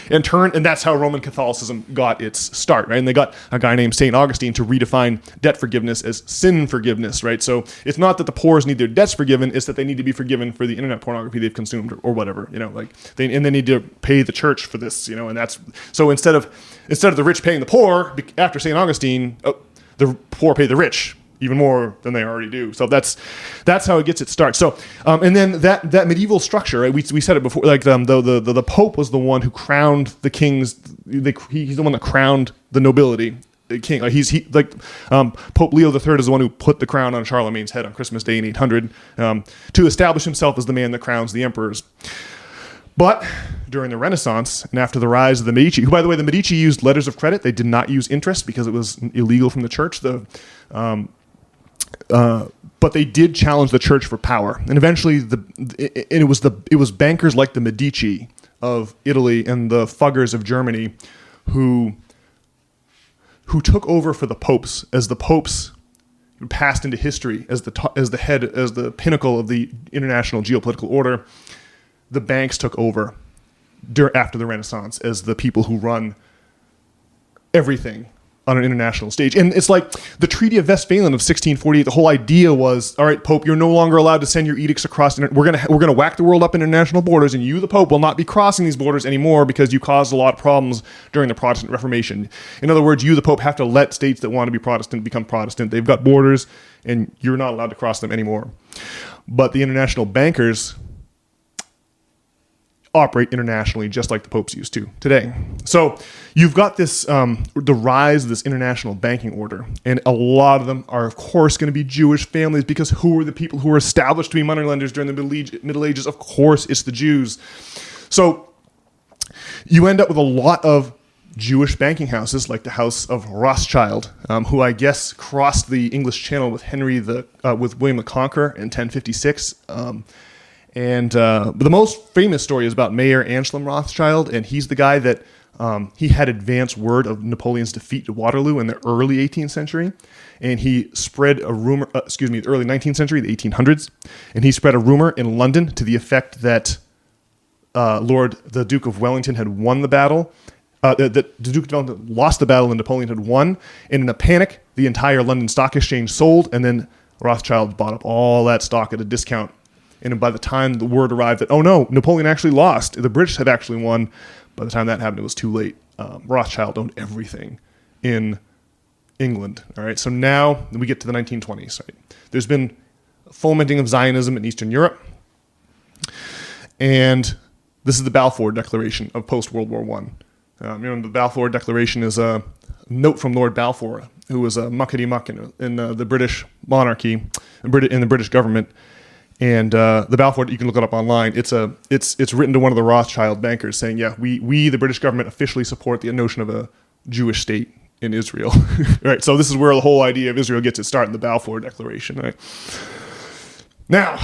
and that's how Roman Catholicism got its start, right? And they got a guy named St. Augustine to redefine debt forgiveness as sin forgiveness, right? So it's not that the poor need their debts forgiven; it's that they need to be forgiven for the internet pornography they've consumed or whatever, they need to pay the church for this, and that's so instead of the rich paying the poor after St. Augustine, the poor pay the rich even more than they already do. So that's how it gets its start. So and then that medieval structure, right? We said it before. Like the Pope was the one who crowned the kings. He's the one that crowned the nobility. The king. Pope Leo III is the one who put the crown on Charlemagne's head on Christmas Day in 800 to establish himself as the man that crowns the emperors. But during the Renaissance and after the rise of the Medici, who, by the way, the Medici used letters of credit. They did not use interest because it was illegal from the church. But they did challenge the church for power, and eventually, it was bankers like the Medici of Italy and the Fuggers of Germany who took over for the popes as the popes passed into history as the pinnacle of the international geopolitical order. The banks took over after the Renaissance as the people who run everything on an international stage. And it's like the Treaty of Westphalen of 1648. The whole idea was, all right, Pope, you're no longer allowed to send your edicts across. We're gonna whack the world up in international borders, and you, the Pope, will not be crossing these borders anymore because you caused a lot of problems during the Protestant Reformation. In other words, you, the Pope, have to let states that want to be Protestant become Protestant. They've got borders, and you're not allowed to cross them anymore. But the international bankers operate internationally just like the popes used to today. So you've got this the rise of this international banking order, and a lot of them are of course going to be Jewish families, because who are the people who were established to be moneylenders during the Middle Ages? Of course it's the Jews. So you end up with a lot of Jewish banking houses like the House of Rothschild, who I guess crossed the English Channel with with William the Conqueror in 1056. And the most famous story is about Mayer Anselm Rothschild, and he's the guy that he had advance word of Napoleon's defeat at Waterloo in the early 18th century, and he spread a rumor, the early 19th century, the 1800s, and he spread a rumor in London to the effect that the Duke of Wellington had won the battle, that the Duke of Wellington lost the battle and Napoleon had won, and in a panic, the entire London Stock Exchange sold, and then Rothschild bought up all that stock at a discount. And by the time the word arrived that, oh no, Napoleon actually lost, the British had actually won, by the time that happened, it was too late. Rothschild owned everything in England. All right, so now we get to the 1920s. Right? There's been fomenting of Zionism in Eastern Europe, and this is the Balfour Declaration of post-World War I. The Balfour Declaration is a note from Lord Balfour, who was a muckety-muck in the British monarchy, in the British government. And the Balfour, you can look it up online. It's written to one of the Rothschild bankers saying, yeah, we the British government officially support the notion of a Jewish state in Israel. Right. So this is where the whole idea of Israel gets its start in the Balfour Declaration. Right. Now,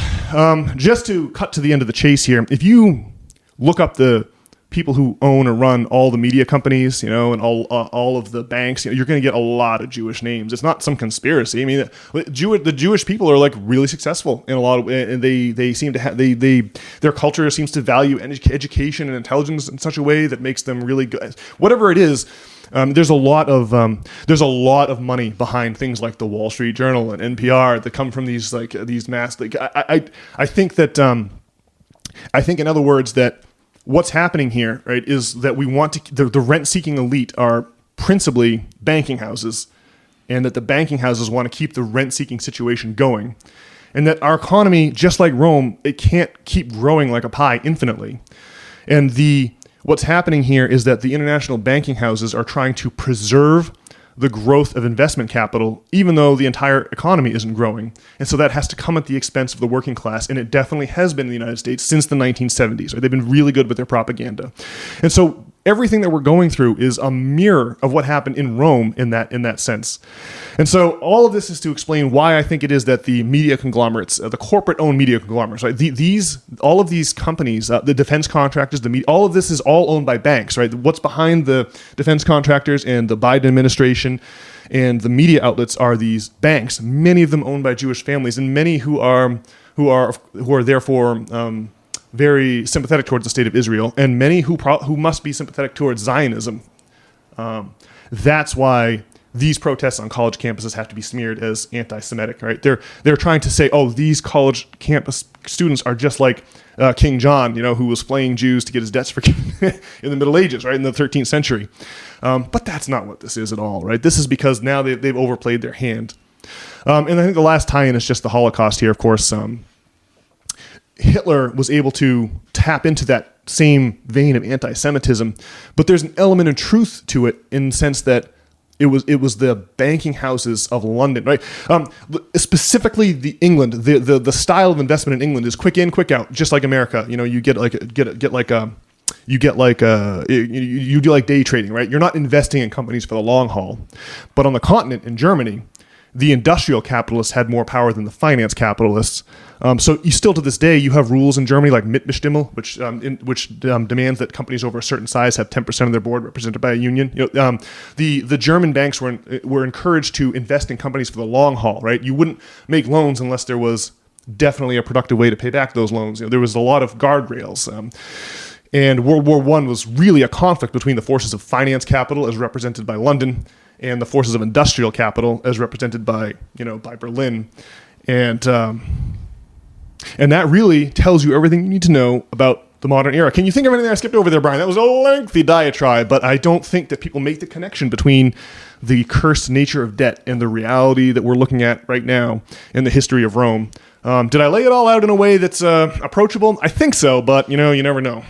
just to cut to the end of the chase here, if you look up the people who own or run all the media companies, and all of the banks, you're going to get a lot of Jewish names. It's not some conspiracy. I mean, the Jewish people are like really successful in a lot of, and they seem to have their culture seems to value education and intelligence in such a way that makes them really good. Whatever it is, there's a lot of money behind things like the Wall Street Journal and NPR that come from these mass. I think in other words that. What's happening here, right, is that we want to the rent-seeking elite are principally banking houses, and that the banking houses want to keep the rent-seeking situation going, and that our economy, just like Rome, it can't keep growing like a pie infinitely. And what's happening here is that the international banking houses are trying to preserve the growth of investment capital, even though the entire economy isn't growing. And so that has to come at the expense of the working class. And it definitely has been in the United States since the 1970s. Right? They've been really good with their propaganda. And so everything that we're going through is a mirror of what happened in Rome in that sense. And so all of this is to explain why I think it is that the media conglomerates, the corporate-owned media conglomerates, right? All of these companies, the defense contractors, the media, all of this is all owned by banks, right? What's behind the defense contractors and the Biden administration and the media outlets are these banks, many of them owned by Jewish families, and many who are therefore very sympathetic towards the state of Israel, and many who must be sympathetic towards Zionism. That's why these protests on college campuses have to be smeared as anti-Semitic, right? They're trying to say, oh, these college campus students are just like King John, who was flaying Jews to get his debts forgiven in the Middle Ages, right, in the 13th century. But that's not what this is at all, right? This is because now they've overplayed their hand. And I think the last tie-in is just the Holocaust here, of course. Hitler was able to tap into that same vein of anti-Semitism, but there's an element of truth to it in the sense that it was the banking houses of London, right? Specifically, the style of investment in England is quick in, quick out, just like America. You do like day trading, right? You're not investing in companies for the long haul, but on the continent in Germany, the industrial capitalists had more power than the finance capitalists. So you still to this day, you have rules in Germany like Mitbestimmung, which demands that companies over a certain size have 10% of their board represented by a union. The German banks were encouraged to invest in companies for the long haul, right? You wouldn't make loans unless there was definitely a productive way to pay back those loans. There was a lot of guardrails. And World War I was really a conflict between the forces of finance capital as represented by London and the forces of industrial capital as represented by Berlin. And that really tells you everything you need to know about the modern era. Can you think of anything I skipped over there, Brian? That was a lengthy diatribe, but I don't think that people make the connection between the cursed nature of debt and the reality that we're looking at right now in the history of Rome. Did I lay it all out in a way that's approachable? I think so, but you never know.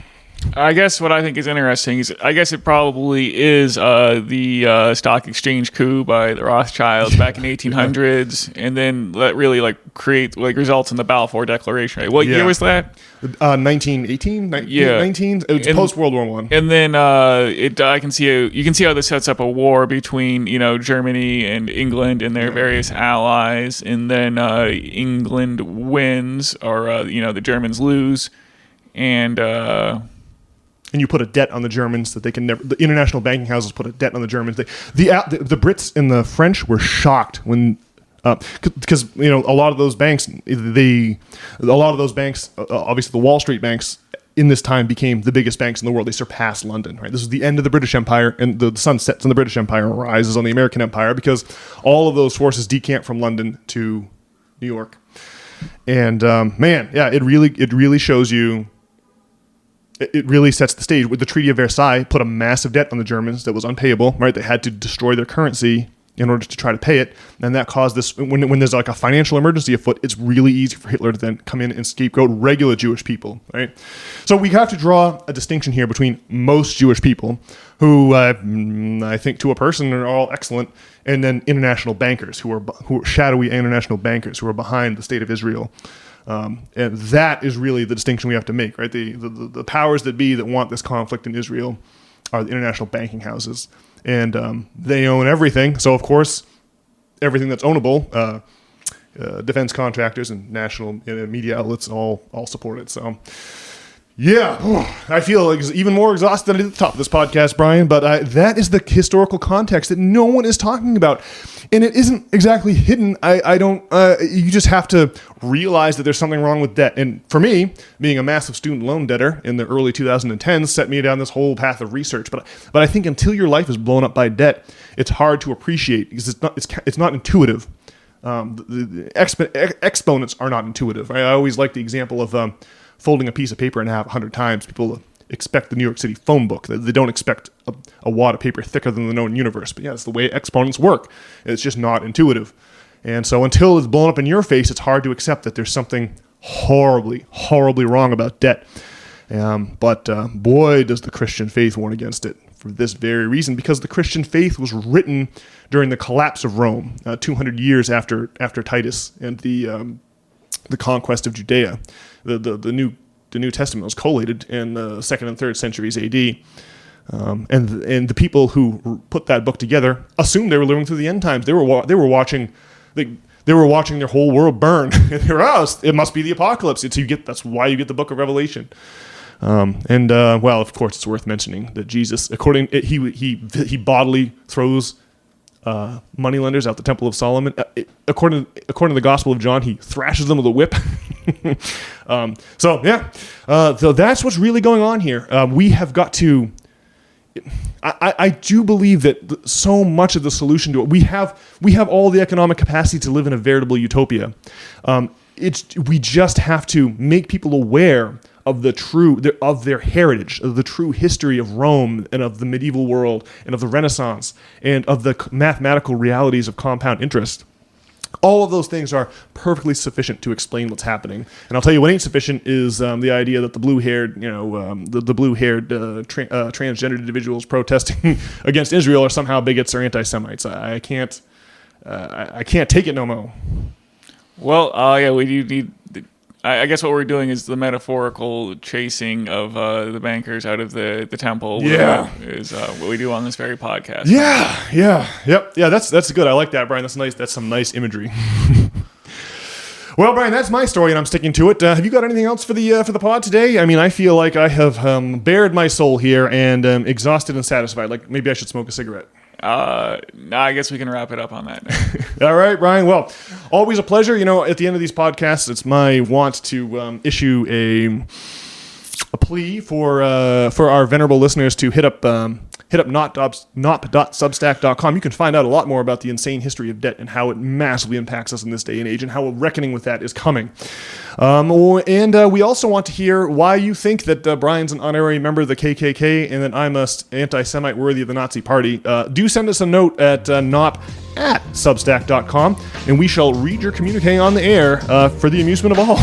I guess what I think is interesting is I guess it probably is the stock exchange coup by the Rothschilds back in 1800s, and then that really results in the Balfour Declaration. Right? What year was that? 1918. 19. It's post World War I. And then you can see how this sets up a war between Germany and England and their various allies, and then England wins or the Germans lose, and and you put a debt on the Germans that they can never. The international banking houses put a debt on the Germans. The Brits and the French were shocked when. Because a lot of those banks, obviously the Wall Street banks in this time became the biggest banks in the world. They surpassed London. Right, this was the end of the British Empire, and the sun sets on the British Empire and rises on the American Empire because all of those forces decamp from London to New York. And it really shows you. It really sets the stage. With the Treaty of Versailles, put a massive debt on the Germans that was unpayable. Right, they had to destroy their currency in order to try to pay it, and that caused this. When there's like a financial emergency afoot, it's really easy for Hitler to then come in and scapegoat regular Jewish people, right? So we have to draw a distinction here between most Jewish people, who I think to a person are all excellent, and then international bankers who are shadowy international bankers who are behind the state of Israel. And that is really the distinction we have to make, right? The powers that be that want this conflict in Israel are the international banking houses. And they own everything. So, of course, everything that's ownable, defense contractors and national media outlets all support it. So, yeah, I feel like even more exhausted than I did at the top of this podcast, Brian. But that is the historical context that no one is talking about. And it isn't exactly hidden. You just have to realize that there's something wrong with debt. And for me, being a massive student loan debtor in the early 2010s set me down this whole path of research. But I think until your life is blown up by debt, it's hard to appreciate because it's not intuitive. The exponents are not intuitive. I always like the example of folding a piece of paper in half 100 times. People expect the New York City phone book. They don't expect a wad of paper thicker than the known universe. But yeah, it's the way exponents work. It's just not intuitive. And so until it's blown up in your face, it's hard to accept that there's something horribly, horribly wrong about debt. But boy, does the Christian faith warn against it for this very reason, because the Christian faith was written during the collapse of Rome, 200 years after Titus and the conquest of Judea. The New Testament was collated in the 2nd and 3rd centuries AD. And the people who put that book together assumed they were living through the end times. They were watching their whole world burn. And they were, it must be the apocalypse. That's why you get the book of Revelation. Well, of course, it's worth mentioning that Jesus, he bodily throws moneylenders out the Temple of Solomon. According to the Gospel of John, he thrashes them with a whip. So that's what's really going on here. We have got to. I do believe that so much of the solution to it, we have all the economic capacity to live in a veritable utopia. We just have to make people aware of their heritage, of the true history of Rome and of the medieval world and of the Renaissance and of the mathematical realities of compound interest. All of those things are perfectly sufficient to explain what's happening. And I'll tell you what ain't sufficient is the idea that the blue-haired, transgender individuals protesting against Israel are somehow bigots or anti-Semites. I can't take it no more. Well, we do need. I guess what we're doing is the metaphorical chasing of the bankers out of the temple. Yeah, is what we do on this very podcast. Yep. That's good. I like that, Brian. That's nice. That's some nice imagery. Well, Brian, that's my story, and I'm sticking to it. Have you got anything else for the pod today? I mean, I feel like I have bared my soul here and exhausted and satisfied. Like maybe I should smoke a cigarette. No, I guess we can wrap it up on that. All right, Brian. Well, always a pleasure. At the end of these podcasts, it's my want to issue a plea for our venerable listeners to hit up nop.substack.com. You can find out a lot more about the insane history of debt and how it massively impacts us in this day and age and how a reckoning with that is coming. And we also want to hear why you think that Brian's an honorary member of the KKK and that I'm an anti-Semite worthy of the Nazi Party. Do send us a note at nop@substack.com, and we shall read your communique on the air for the amusement of all.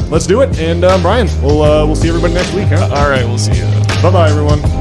Let's do it. And Brian, we'll see everybody next week. Huh? All right, we'll see you. Bye-bye, everyone.